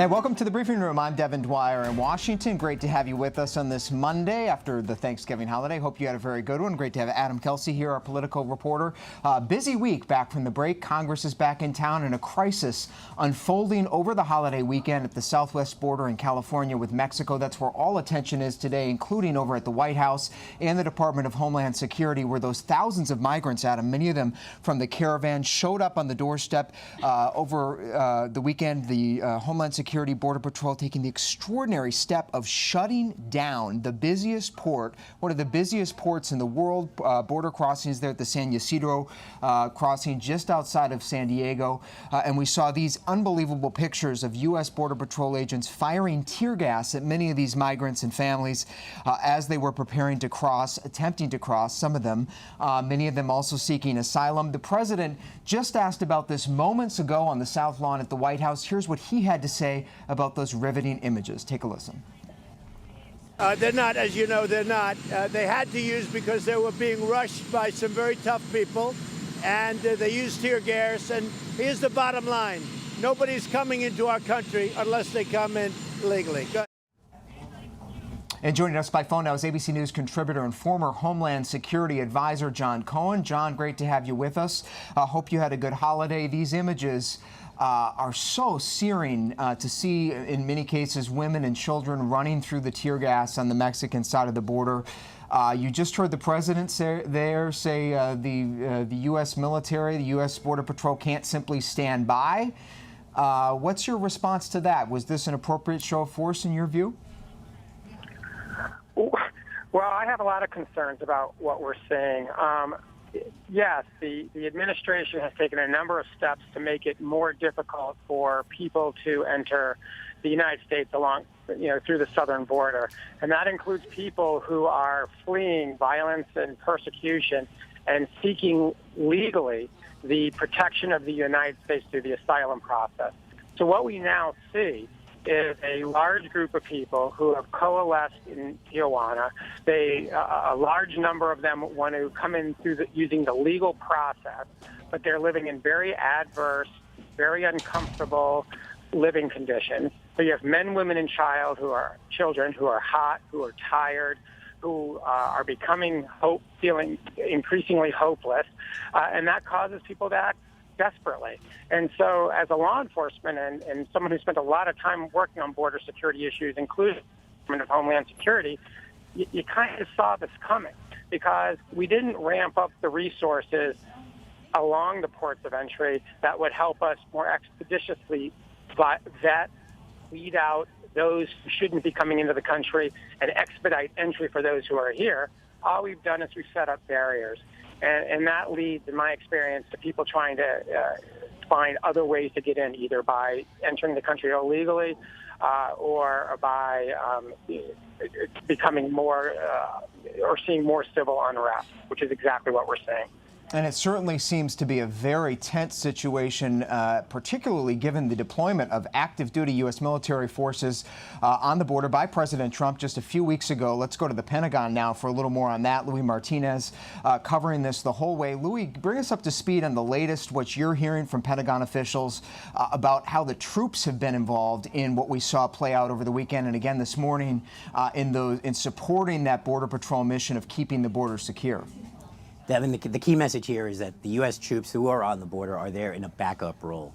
Hey, welcome to the briefing room. I'm Devin Dwyer in Washington. Great to have you with us on this Monday after the Thanksgiving holiday. Hope you had a very good one. Great to have Adam Kelsey here, our political reporter. Busy week back from the break. Congress is back in town and a crisis unfolding over the holiday weekend at the southwest border in California with Mexico. That's where all attention is today, including over at the White House and the Department of Homeland Security, where those thousands of migrants, Adam, many of them from the caravan, showed up on the doorstep over the weekend. The Homeland Security Border Patrol taking the extraordinary step of shutting down the busiest port, one of the busiest ports in the world. Border crossings there at the San Ysidro crossing just outside of San Diego. And we saw these unbelievable pictures of U.S. Border Patrol agents firing tear gas at many of these migrants and families as they were preparing to cross, attempting to cross, some of them, many of them also seeking asylum. The president just asked about this moments ago on the South Lawn at the White House. Here's what he had to say about those riveting images. Take a listen. They're not, as you know, they're not. They had to use because they were being rushed by some very tough people, and they used tear gas. And here's the bottom line. Nobody's coming into our country unless they come in legally. And joining us by phone now is ABC News contributor and former Homeland Security advisor John Cohen. John, great to have you with us. Hope you had a good holiday. These images are so searing to see, in many cases, women and children running through the tear gas on the Mexican side of the border. You just heard the president say the U.S. military, the U.S. Border Patrol can't simply stand by. What's your response to that? Was this an appropriate show of force in your view? Well, I have a lot of concerns about what we're seeing. Yes, the administration has taken a number of steps to make it more difficult for people to enter the United States through the southern border. And that includes people who are fleeing violence and persecution and seeking legally the protection of the United States through the asylum process. So what we now see is a large group of people who have coalesced in Tijuana. A large number of them want to come in through using the legal process, but they're living in very adverse, very uncomfortable living conditions. So you have men, women, and children who are hot, who are tired, who are feeling increasingly hopeless, and that causes people to act desperately. And so as a law enforcement and someone who spent a lot of time working on border security issues, including the Department of Homeland Security, you kind of saw this coming because we didn't ramp up the resources along the ports of entry that would help us more expeditiously vet, weed out those who shouldn't be coming into the country and expedite entry for those who are here. All we've done is we've set up barriers. And that leads, in my experience, to people trying to find other ways to get in, either by entering the country illegally or by becoming more or seeing more civil unrest, which is exactly what we're seeing. And it certainly seems to be a very tense situation, particularly given the deployment of active duty U.S. military forces on the border by President Trump just a few weeks ago. Let's go to the Pentagon now for a little more on that. Louis Martinez covering this the whole way. Louis, bring us up to speed on the latest, what you're hearing from Pentagon officials about how the troops have been involved in what we saw play out over the weekend and again this morning in supporting that Border Patrol mission of keeping the border secure. Devin, the key message here is that the U.S. troops who are on the border are there in a backup role.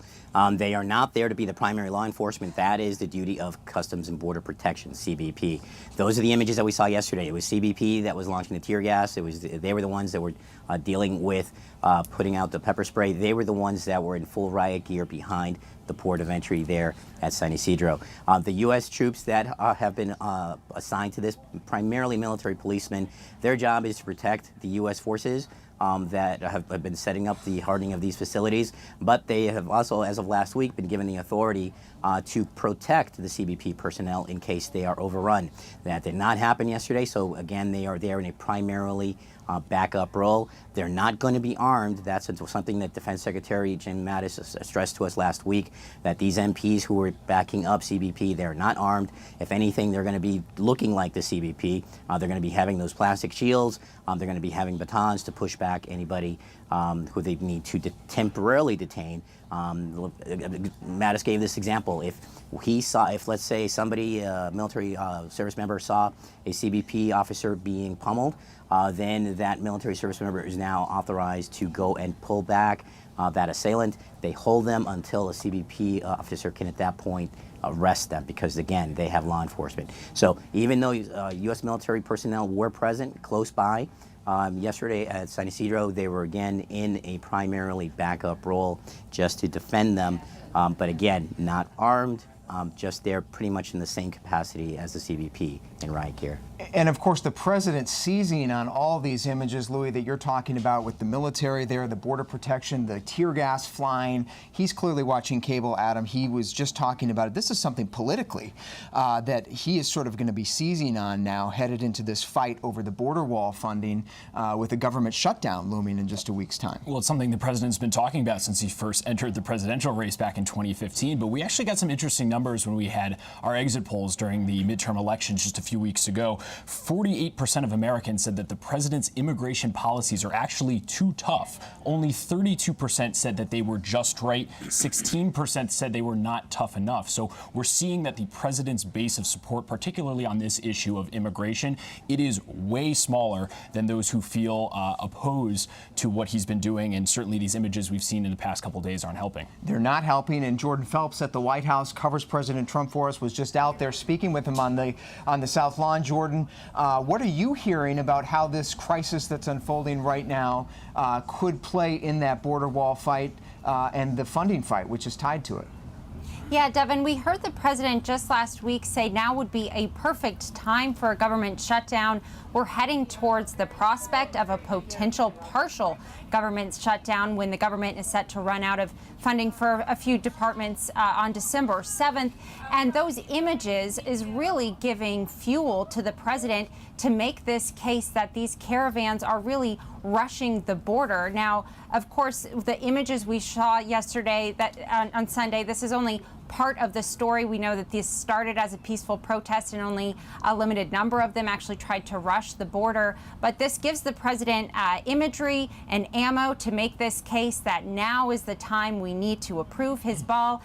They are not there to be the primary law enforcement. That is the duty of Customs and Border Protection, CBP. Those are the images that we saw yesterday. It was CBP that was launching the tear gas. They were the ones that were dealing with putting out the pepper spray. They were the ones that were in full riot gear behind the port of entry there at San Ysidro. The U.S. troops that have been assigned to this, primarily military policemen, their job is to protect the U.S. forces that have been setting up the hardening of these facilities, but they have also, as of last week, been given the authority to protect the CBP personnel in case they are overrun. That did not happen yesterday, so again, they are there in a primarily backup role. They're not going to be armed. That's something that Defense Secretary Jim Mattis stressed to us last week, that these MPs who were backing up CBP, they're not armed. If anything, they're going to be looking like the CBP. They're going to be having those plastic shields. They're going to be having batons to push back anybody who they need to temporarily detain. Mattis gave this example. If let's say somebody, a military service member, saw a CBP officer being pummeled, then that military service member is now authorized to go and pull back that assailant. They hold them until a CBP officer can at that point arrest them, because again, they have law enforcement. So even though U.S. military personnel were present close by, yesterday at San Isidro, they were again in a primarily backup role just to defend them, but again, not armed, just there pretty much in the same capacity as the CBP in riot gear. And of course, the president seizing on all these images, Louis, that you're talking about with the military there, the border protection, the tear gas flying. He's clearly watching cable, Adam. He was just talking about it. This is something politically that he is sort of going to be seizing on now, headed into this fight over the border wall funding with a government shutdown looming in just a week's time. Well, it's something the president's been talking about since he first entered the presidential race back in 2015. But we actually got some interesting numbers when we had our exit polls during the midterm elections just a few weeks ago. 48% of Americans said that the president's immigration policies are actually too tough. Only 32% said that they were just right. 16% said they were not tough enough. So we're seeing that the president's base of support, particularly on this issue of immigration, it is way smaller than those who feel opposed to what he's been doing. And certainly these images we've seen in the past couple of days aren't helping. They're not helping. And Jordan Phelps at the White House covers President Trump for us, was just out there speaking with him on the South Lawn. Jordan, what are you hearing about how this crisis that's unfolding right now could play in that border wall fight and the funding fight, which is tied to it? Yeah, Devin, we heard the president just last week say now would be a perfect time for a government shutdown. We're heading towards the prospect of a potential partial government shutdown when the government is set to run out of funding for a few departments on December 7th. And those images is really giving fuel to the president to make this case that these caravans are really rushing the border. Now, of course, the images we saw yesterday that on Sunday, this is only part of the story. We know that this started as a peaceful protest and only a limited number of them actually tried to rush the border. But this gives the president imagery and ammo to make this case that now is the time we need to approve his wall.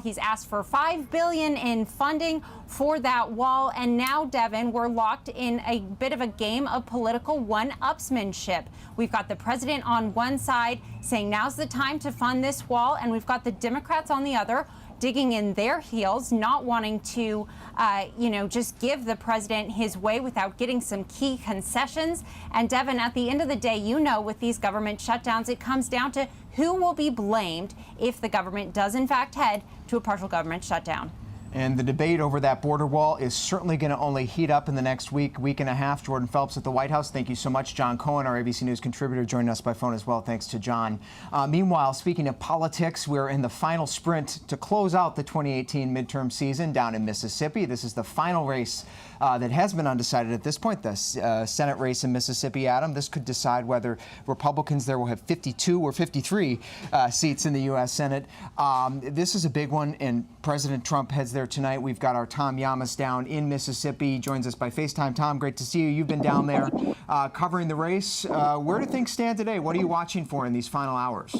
He's asked for $5 billion in funding for that wall. And now, Devin, we're locked in a bit of a game of political one-upsmanship. We've got the president on one side saying now's the time to fund this wall, and we've got the Democrats on the other digging in their heels, not wanting to, just give the president his way without getting some key concessions. And Devin, at the end of the day, with these government shutdowns, it comes down to who will be blamed if the government does in fact head to a partial government shutdown. And the debate over that border wall is certainly going to only heat up in the next week and a half. Jordan Phelps at the White House, thank you so much. John Cohen, our ABC News contributor, joining us by phone as well. Thanks to John. Meanwhile, speaking of politics, we're in the final sprint to close out the 2018 midterm season down in Mississippi. This is the final race that has been undecided at this point, the Senate race in Mississippi, Adam. This could decide whether Republicans there will have 52 or 53 seats in the U.S. Senate. This is a big one, and President Trump heads there tonight. We've got our Tom Yamas down in Mississippi. He joins us by FaceTime. Tom, great to see you. You've been down there covering the race. Where do things stand today? What are you watching for in these final hours?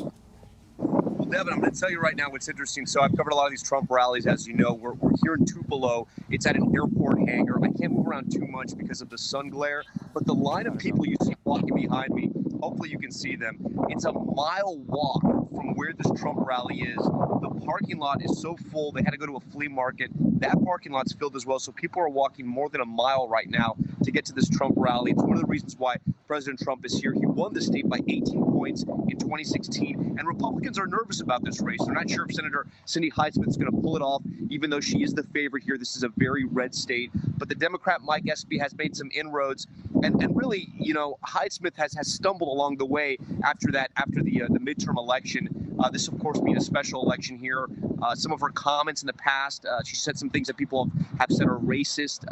Well, Devin, I'm going to tell you right now what's interesting. So I've covered a lot of these Trump rallies, as you know. We're here in Tupelo. It's at an airport hangar. I can't move around too much because of the sun glare, but the line of people you see walking behind me, hopefully you can see them. It's a mile walk from where this Trump rally is. The parking lot is so full, they had to go to a flea market. That parking lot's filled as well, so people are walking more than a mile right now to get to this Trump rally. It's one of the reasons why President Trump is here. He won the state by 18 points in 2016, and Republicans are nervous about this race. They're not sure if Senator Cindy Heisman is going to pull it off, even though she is the favorite here. This is a very red state, but the Democrat Mike Espy has made some inroads, and really, Heisman has stumbled along the way after the midterm election. This, of course, being a special election here. Some of her comments in the past, she said some things that people have said are racist.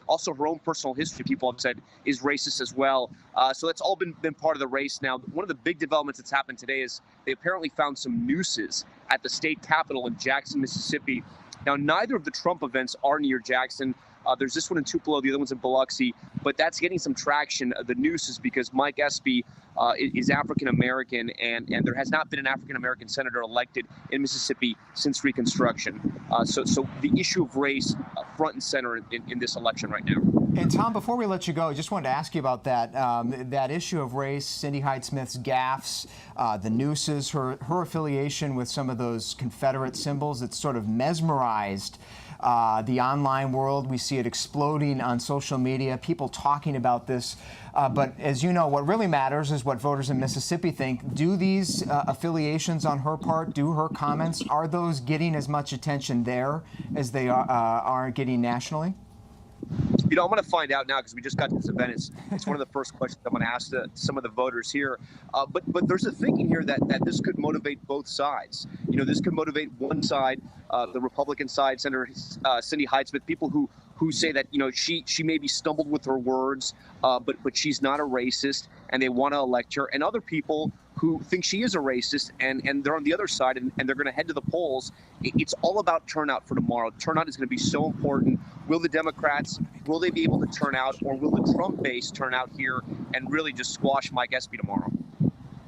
Also, her own personal history, people have said, is racist as well. So that's all been part of the race. Now, one of the big developments that's happened today is they apparently found some nooses at the state capitol in Jackson, Mississippi. Now, neither of the Trump events are near Jackson. There's this one in Tupelo, the other one's in Biloxi, but that's getting some traction. The news is because Mike Espy is African American, and there has not been an African American senator elected in Mississippi since Reconstruction. So the issue of race front and center in this election right now. And Tom, before we let you go, I just wanted to ask you about that that issue of race, Cindy Hyde-Smith's gaffes, the nooses, her affiliation with some of those Confederate symbols. It's sort of mesmerized the online world. We see it exploding on social media, people talking about this. But as you know, what really matters is what voters in Mississippi think. Do these affiliations on her part, do her comments, are those getting as much attention there as they are getting nationally? I'm going to find out now because we just got to this event. It's one of the first questions I'm going to ask some of the voters here. But there's a thinking here that this could motivate both sides. This could motivate one side, the Republican side, Senator Cindy Hyde-Smith, people who say that she maybe stumbled with her words, but she's not a racist, and they want to elect her, and other people who think she is a racist, and they're on the other side, and they're going to head to the polls. It's all about turnout for tomorrow. Turnout is going to be so important. Will the Democrats, will they be able to turn out, or will the Trump base turn out here and really just squash Mike Espy tomorrow?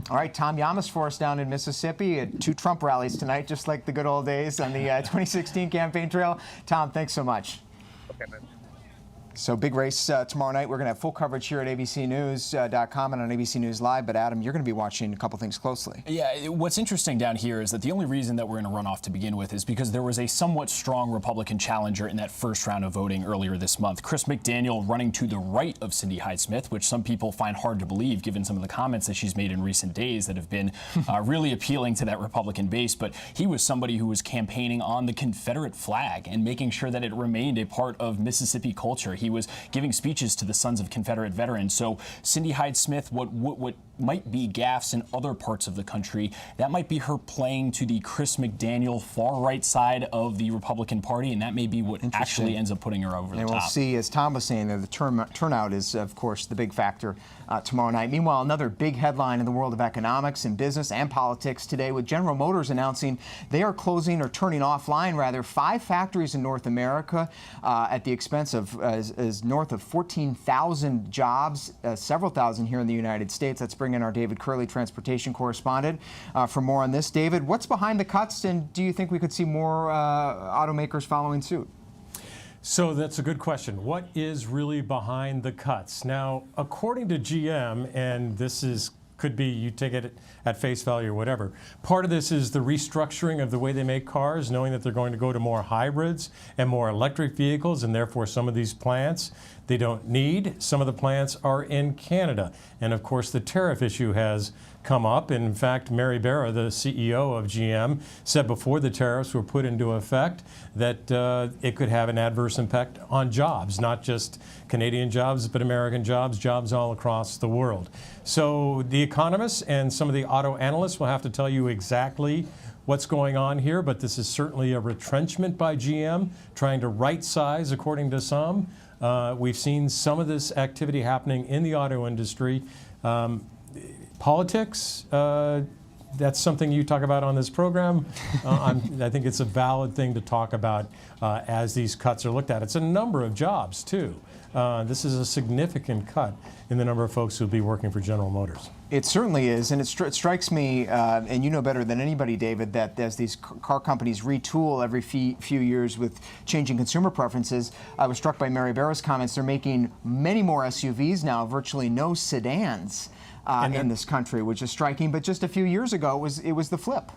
All right, Tom Yamas for us down in Mississippi at 2 Trump rallies tonight, just like the good old days on the 2016 campaign trail. Tom, thanks so much. Okay, man. So big race tomorrow night. We're going to have full coverage here at abcnews.com and on ABC News Live. But Adam, you're going to be watching a couple things closely. Yeah, what's interesting down here is that the only reason that we're in a runoff to begin with is because there was a somewhat strong Republican challenger in that first round of voting earlier this month. Chris McDaniel running to the right of Cindy Hyde-Smith, which some people find hard to believe given some of the comments that she's made in recent days that have been really appealing to that Republican base. But he was somebody who was campaigning on the Confederate flag and making sure that it remained a part of Mississippi culture. He was giving speeches to the sons of Confederate veterans. So Cindy Hyde-Smith, what might be gaffes in other parts of the country, that might be her playing to the Chris McDaniel far-right side of the Republican Party, and that may be what actually ends up putting her over the top. And we'll see, as Tom was saying, the turnout is, of course, the big factor tomorrow night. Meanwhile, another big headline in the world of economics and business and politics today, with General Motors announcing they are closing or turning offline, rather, 5 factories in North America at the expense of as north of 14,000 jobs, several thousand here in the United States. Let's bring in our David Curley, transportation correspondent, for more on this. David, what's behind the cuts, and do you think we could see more automakers following suit? So that's a good question. What is really behind the cuts? Now, according to GM, and this could be, you take it at face value or whatever, part of this is the restructuring of the way they make cars, knowing that they're going to go to more hybrids and more electric vehicles, and therefore some of these plants they don't need. Some of the plants are in Canada. And of course, the tariff issue has come up. And in fact, Mary Barra, the CEO of GM, said before the tariffs were put into effect that it could have an adverse impact on jobs, not just Canadian jobs, but American jobs, jobs all across the world. So the economists and some of the auto analysts will have to tell you exactly what's going on here, but this is certainly a retrenchment by GM, trying to right size, according to some. We've seen some of this activity happening in the auto industry. Politics, that's something you talk about on this program. I think it's a valid thing to talk about as these cuts are looked at. It's a number of jobs, too. This is a significant cut in the number of folks who will be working for General Motors. It certainly is, and it strikes me, and you know better than anybody, David, that as these car companies retool every few years with changing consumer preferences, I was struck by Mary Barra's comments. They're making many more SUVs now, virtually no sedans in this country, which is striking. But just a few years ago, it was the flip.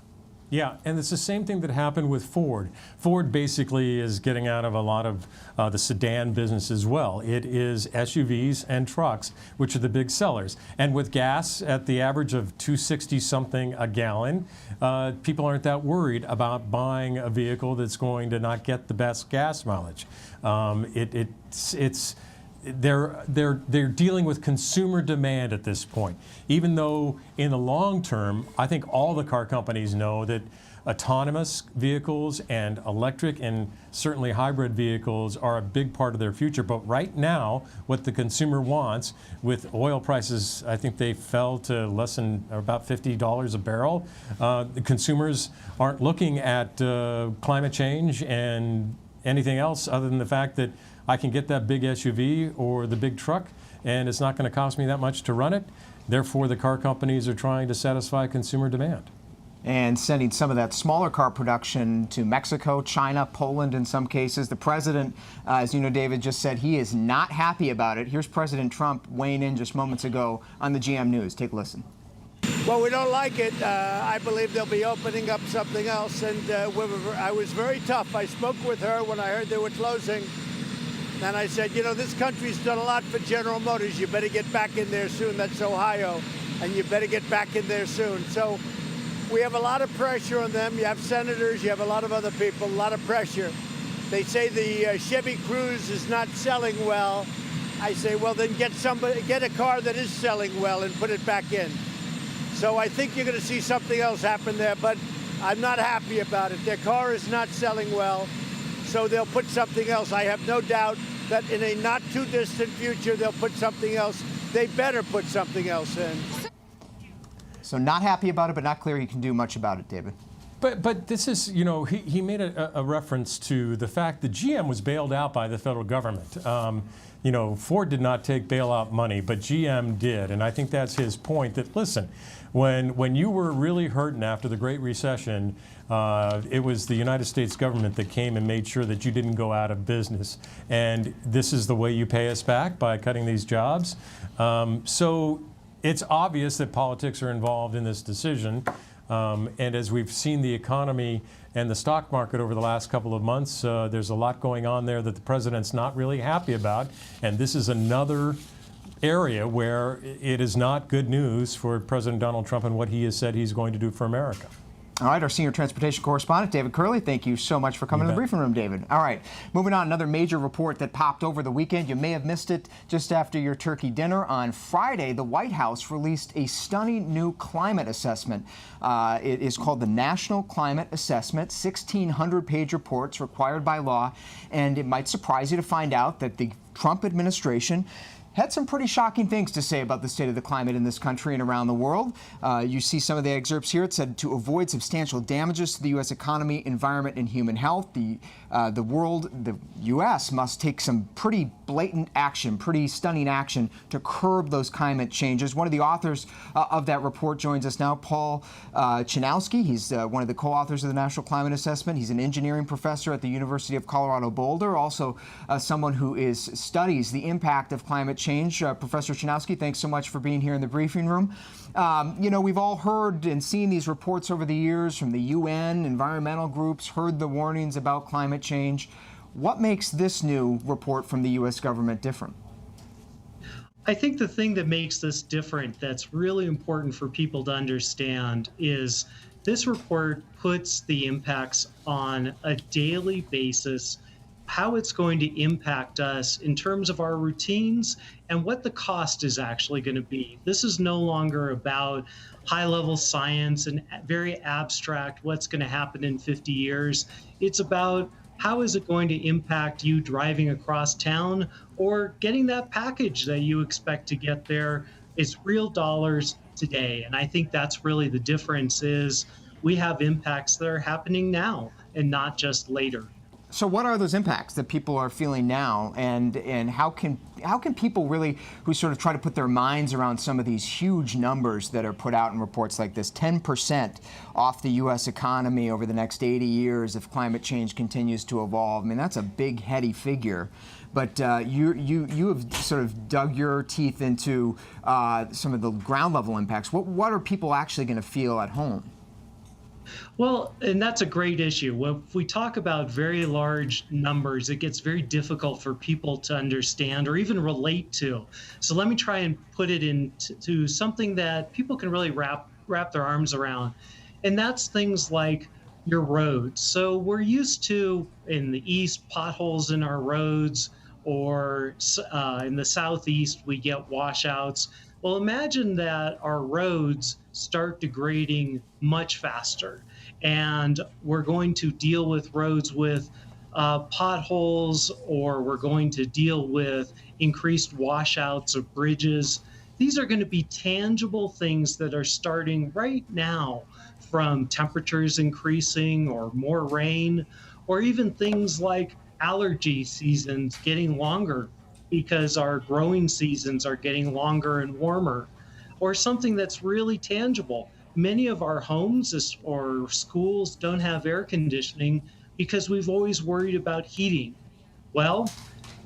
Yeah, and it's the same thing that happened with Ford. Ford basically is getting out of a lot of the sedan business as well. It is SUVs and trucks, which are the big sellers. And with gas at the average of $2.60 something a gallon, people aren't that worried about buying a vehicle that's going to not get the best gas mileage. They're dealing with consumer demand at this point. Even though in the long term, I think all the car companies know that autonomous vehicles and electric and certainly hybrid vehicles are a big part of their future. But right now, what the consumer wants, with oil prices, I think they fell to less than about $50 a barrel. The consumers aren't looking at climate change and anything else other than the fact that I can get that big SUV or the big truck, and it's not going to cost me that much to run it. Therefore, the car companies are trying to satisfy consumer demand. And sending some of that smaller car production to Mexico, China, Poland in some cases. The president, as you know, David just said, he is not happy about it. Here's President Trump weighing in just moments ago on the GM News. Take a listen. Well, we don't like it. I believe they'll be opening up something else. And I was very tough. I spoke with her when I heard they were closing. And I said, you know, this country's done a lot for General Motors. You better get back in there soon. That's Ohio. And you better get back in there soon. So we have a lot of pressure on them. You have senators, you have a lot of other people, a lot of pressure. They say the Chevy Cruze is not selling well. I say, well, then get a car that is selling well and put it back in. So I think you're going to see something else happen there, but I'm not happy about it. Their car is not selling well, so they'll put something else. I have no doubt that in a not too distant future, they'll put something else. They better put something else in. So not happy about it, but not clear he can do much about it, David. But this is, you know, he made a reference to the fact that GM was bailed out by the federal government. You know, Ford did not take bailout money, but GM did. And I think that's his point that, listen, when you were really hurting after the Great Recession, it was the United States government that came and made sure that you didn't go out of business. And this is the way you pay us back, by cutting these jobs. So it's obvious that politics are involved in this decision. And as we've seen the economy and the stock market over the last couple of months, there's a lot going on there that the president's not really happy about. And this is another area where it is not good news for President Donald Trump and what he has said he's going to do for America. All right, our senior transportation correspondent, David Curley, thank you so much for coming to the briefing room, David. All right, moving on, another major report that popped over the weekend. You may have missed it just after your turkey dinner. On Friday, the White House released a stunning new climate assessment. It is called the National Climate Assessment, 1,600-page reports required by law. And it might surprise you to find out that the Trump administration had some pretty shocking things to say about the state of the climate in this country and around the world. You see some of the excerpts here. It said to avoid substantial damages to the U.S. economy, environment, and human health, the U.S. must take some pretty blatant action, pretty stunning action to curb those climate changes. One of the authors of that report joins us now, Paul Chinowski. He's one of the co-authors of the National Climate Assessment. He's an engineering professor at the University of Colorado Boulder, also someone who studies the impact of climate change. Professor Chinowski, thanks so much for being here in the briefing room. You know, we've all heard and seen these reports over the years from the UN, environmental groups, heard the warnings about climate change. What makes this new report from the U.S. government different? I think the thing that makes this different, that's really important for people to understand, is this report puts the impacts on a daily basis, how it's going to impact us in terms of our routines and what the cost is actually going to be. This is no longer about high-level science and very abstract what's going to happen in 50 years. It's about how is it going to impact you driving across town or getting that package that you expect to get there. It's real dollars today. And I think that's really the difference, is we have impacts that are happening now and not just later. So what are those impacts that people are feeling now, and how can people really, who sort of try to put their minds around some of these huge numbers that are put out in reports like this, 10% off the U.S. economy over the next 80 years if climate change continues to evolve? I mean, that's a big, heady figure. But you have sort of dug your teeth into some of the ground level impacts. What are people actually going to feel at home? Well, and that's a great issue. When we talk about very large numbers, it gets very difficult for people to understand or even relate to. So let me try and put it into something that people can really wrap their arms around. And that's things like your roads. So we're used to, in the East, potholes in our roads, or in the Southeast, we get washouts. Well, imagine that our roads start degrading much faster, and we're going to deal with roads with potholes, or we're going to deal with increased washouts of bridges. These are going to be tangible things that are starting right now, from temperatures increasing or more rain, or even things like allergy seasons getting longer because our growing seasons are getting longer and warmer, or something that's really tangible. Many of our homes or schools don't have air conditioning because we've always worried about heating. Well,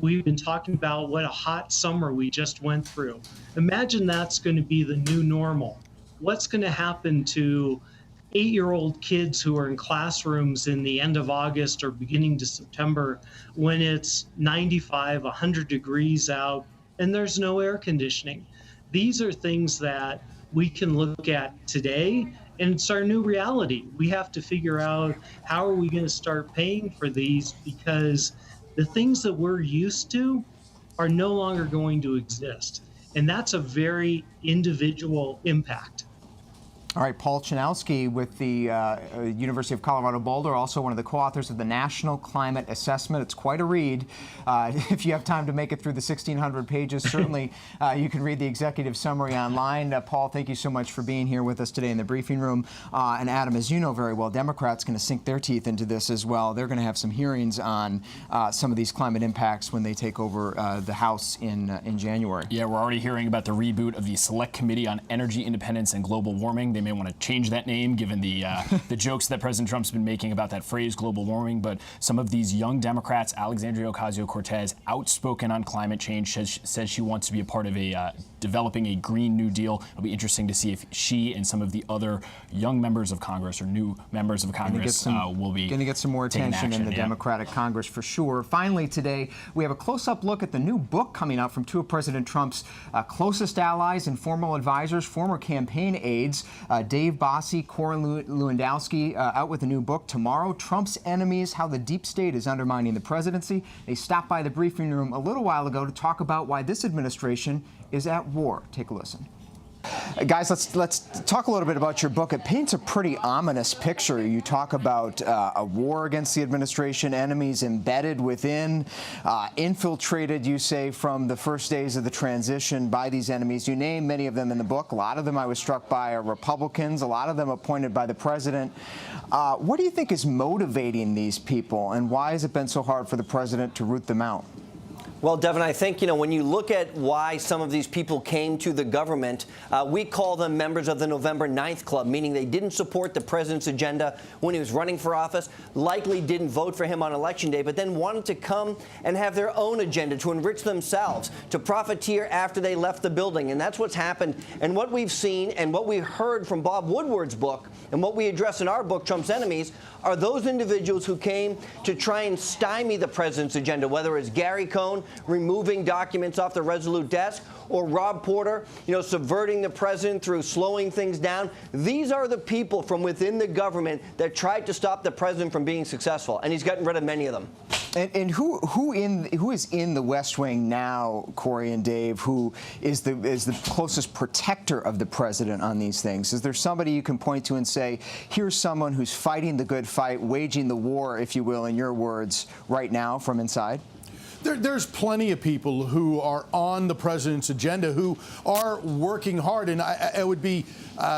we've been talking about what a hot summer we just went through. Imagine that's going to be the new normal. What's going to happen to 8-year-old kids who are in classrooms in the end of August or beginning to September when it's 95, 100 degrees out and there's no air conditioning? These are things that we can look at today, and it's our new reality. We have to figure out how are we going to start paying for these, because the things that we're used to are no longer going to exist. And that's a very individual impact. All right, Paul Chanowski with the University of Colorado Boulder, also one of the co-authors of the National Climate Assessment. It's quite a read. If you have time to make it through the 1,600 pages, certainly you can read the executive summary online. Paul, thank you so much for being here with us today in the briefing room. And Adam, as you know very well, Democrats going to sink their teeth into this as well. They're going to have some hearings on some of these climate impacts when they take over the House in January. Yeah, we're already hearing about the reboot of the Select Committee on Energy Independence and Global Warming. They may want to change that name given the jokes that President Trump's been making about that phrase, global warming. But some of these young Democrats, Alexandria Ocasio-Cortez, outspoken on climate change, says she wants to be a part of developing a Green New Deal. It'll be interesting to see if she and some of the other young members of Congress or new members of Congress will be going to get some more attention in the Democratic Congress for sure. Finally, today we have a close-up look at the new book coming out from two of President Trump's closest allies and formal advisors, former campaign aides. Dave Bossie, Corey Lewandowski, out with a new book tomorrow, Trump's Enemies, How the Deep State is Undermining the Presidency. They stopped by the briefing room a little while ago to talk about why this administration is at war. Take a listen. Guys, let's talk a little bit about your book. It paints a pretty ominous picture. You talk about a war against the administration, enemies embedded within, infiltrated, you say, from the first days of the transition by these enemies. You name many of them in the book. A lot of them I was struck by are Republicans, a lot of them appointed by the president. What do you think is motivating these people, and why has it been so hard for the president to root them out? Well, Devin, I think, when you look at why some of these people came to the government, we call them members of the November 9th Club, meaning they didn't support the president's agenda when he was running for office, likely didn't vote for him on Election Day, but then wanted to come and have their own agenda to enrich themselves, to profiteer after they left the building. And that's what's happened. And what we've seen and what we heard from Bob Woodward's book and what we address in our book, Trump's Enemies, are those individuals who came to try and stymie the president's agenda, whether it's Gary Cohn removing documents off the Resolute desk, or Rob Porter, subverting the president through slowing things down. These are the people from within the government that tried to stop the president from being successful, and he's gotten rid of many of them. And who is in the West Wing now, Corey and Dave, who is the closest protector of the president on these things? Is there somebody you can point to and say, here's someone who's fighting the good fight, waging the war, if you will, in your words, right now from inside? There's plenty of people who are on the president's agenda who are working hard, and it would be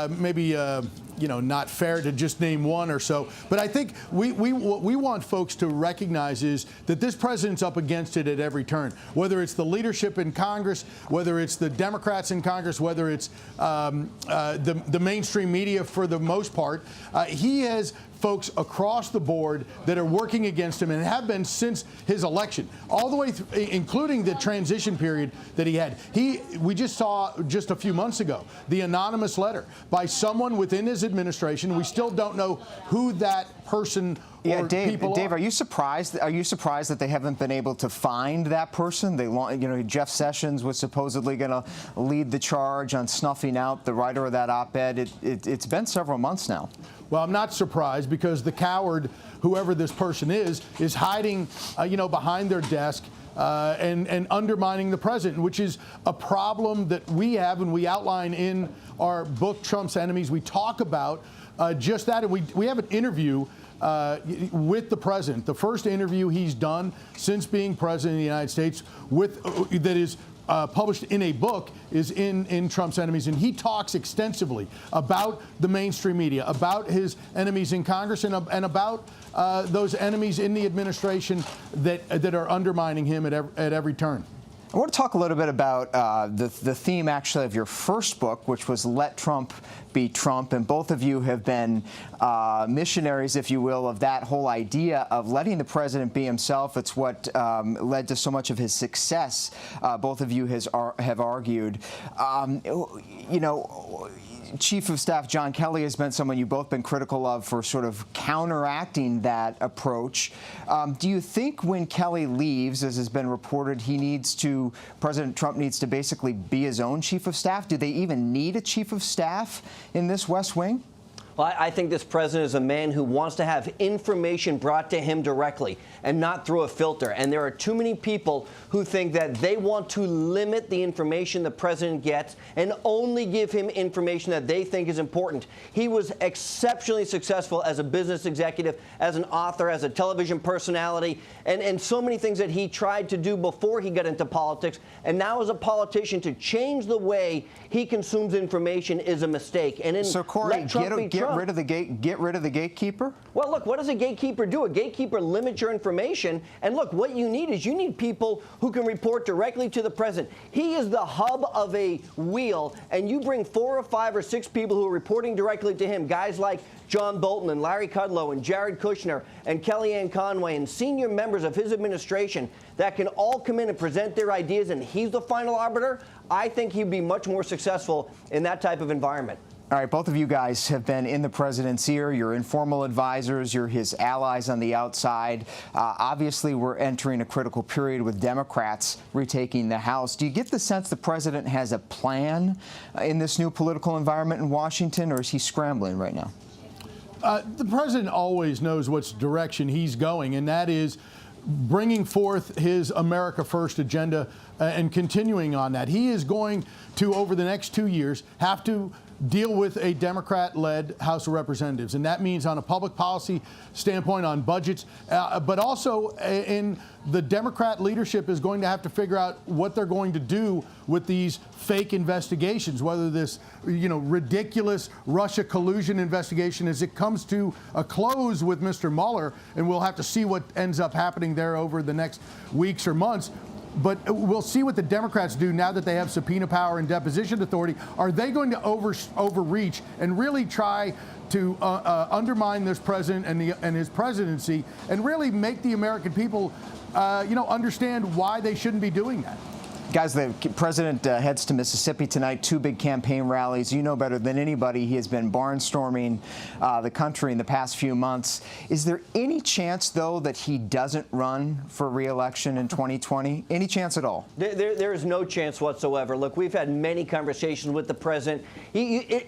maybe not fair to just name one or so. But I think what we want folks to recognize is that this president's up against it at every turn, whether it's the leadership in Congress, whether it's the Democrats in Congress, whether it's the mainstream media for the most part. He has folks across the board that are working against him and have been since his election, all the way through, including the transition period that he had. We just saw just a few months ago the anonymous letter by someone within his administration. We still don't know who that person or Dave, are. Are you surprised? Are you surprised that they haven't been able to find that person? Jeff Sessions was supposedly going to lead the charge on snuffing out the writer of that op-ed. It's been several months now. Well, I'm not surprised, because the coward, whoever this person is hiding, behind their desk and undermining the president, which is a problem that we have, and we outline in our book, Trump's Enemies. We talk about just that, and we have an interview with the president, the first interview he's done since being president of the United States, that is published in a book is in Trump's enemies, and he talks extensively about the mainstream media, about his enemies in Congress, and about those enemies in the administration that are undermining him at every turn. I want to talk a little bit about the theme, actually, of your first book, which was Let Trump Be Trump. And both of you have been missionaries, if you will, of that whole idea of letting the president be himself. It's what led to so much of his success, both of you have argued. You know, Chief of Staff John Kelly has been someone you've both been critical of for sort of counteracting that approach. Do you think when Kelly leaves, as has been reported, President Trump needs to basically be his own Chief of Staff? Do they even need a Chief of Staff in this West Wing? Well, I think this president is a man who wants to have information brought to him directly and not through a filter. And there are too many people who think that they want to limit the information the president gets and only give him information that they think is important. He was exceptionally successful as a business executive, as an author, as a television personality, and so many things that he tried to do before he got into politics. And now as a politician, to change the way he consumes information is a mistake. And so, Corey, get rid of the gatekeeper? Well, look, what does a gatekeeper do? A gatekeeper limits your information. And look, what you need is people who can report directly to the president. He is the hub of a wheel, and you bring 4 or 5 or 6 people who are reporting directly to him, guys like John Bolton and Larry Kudlow and Jared Kushner and Kellyanne Conway and senior members of his administration that can all come in and present their ideas, and he's the final arbiter. I think he'd be much more successful in that type of environment. All right, both of you guys have been in the president's ear. You're informal advisors. You're his allies on the outside. Obviously, we're entering a critical period with Democrats retaking the House. Do you get the sense the president has a plan in this new political environment in Washington, or is he scrambling right now? The president always knows which direction he's going, and that is bringing forth his America First agenda and continuing on that. He is going to, over the next 2 years, have to deal with a Democrat-led House of Representatives. And that means on a public policy standpoint, on budgets, but also in the Democrat leadership is going to have to figure out what they're going to do with these fake investigations, whether this, ridiculous Russia collusion investigation as it comes to a close with Mr. Mueller, and we'll have to see what ends up happening there over the next weeks or months. But we'll see what the Democrats do now that they have subpoena power and deposition authority. Are they going to overreach and really try to undermine this president and his presidency and really make the American people, understand why they shouldn't be doing that? Guys, the president heads to Mississippi tonight, 2 big campaign rallies. You know better than anybody he has been barnstorming the country in the past few months. Is there any chance, though, that he doesn't run for re-election in 2020? Any chance at all? There is no chance whatsoever. Look, we've had many conversations with the president.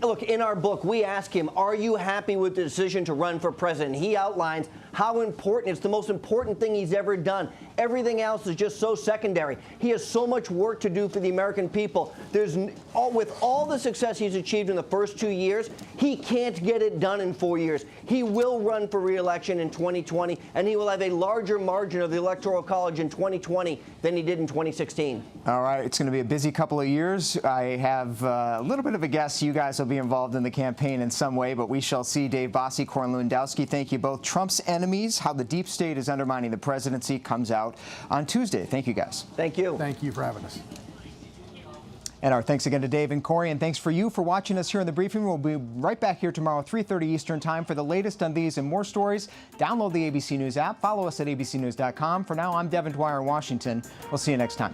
Look, in our book, we ask him, are you happy with the decision to run for president? He outlines how important, it's the most important thing he's ever done. Everything else is just so secondary. He has so much work to do for the American people. With all the success he's achieved in the first 2 years, he can't get it done in 4 years. He will run for re-election in 2020, and he will have a larger margin of the Electoral College in 2020 than he did in 2016. All right, it's going to be a busy couple of years. I have a little bit of a guess you guys will be involved in the campaign in some way, but we shall see. Dave Bossie, Corn Lewandowski, thank you both. Trump's enemies, how the deep state is undermining the presidency, comes out on Tuesday. Thank you, guys. Thank you. Thank you for having us. And our thanks again to Dave and Corey, and thanks for you for watching us here in the briefing. We'll be right back here tomorrow, 3:30 Eastern Time, for the latest on these and more stories. Download the ABC News app. Follow us at abcnews.com. For now, I'm Devin Dwyer in Washington. We'll see you next time.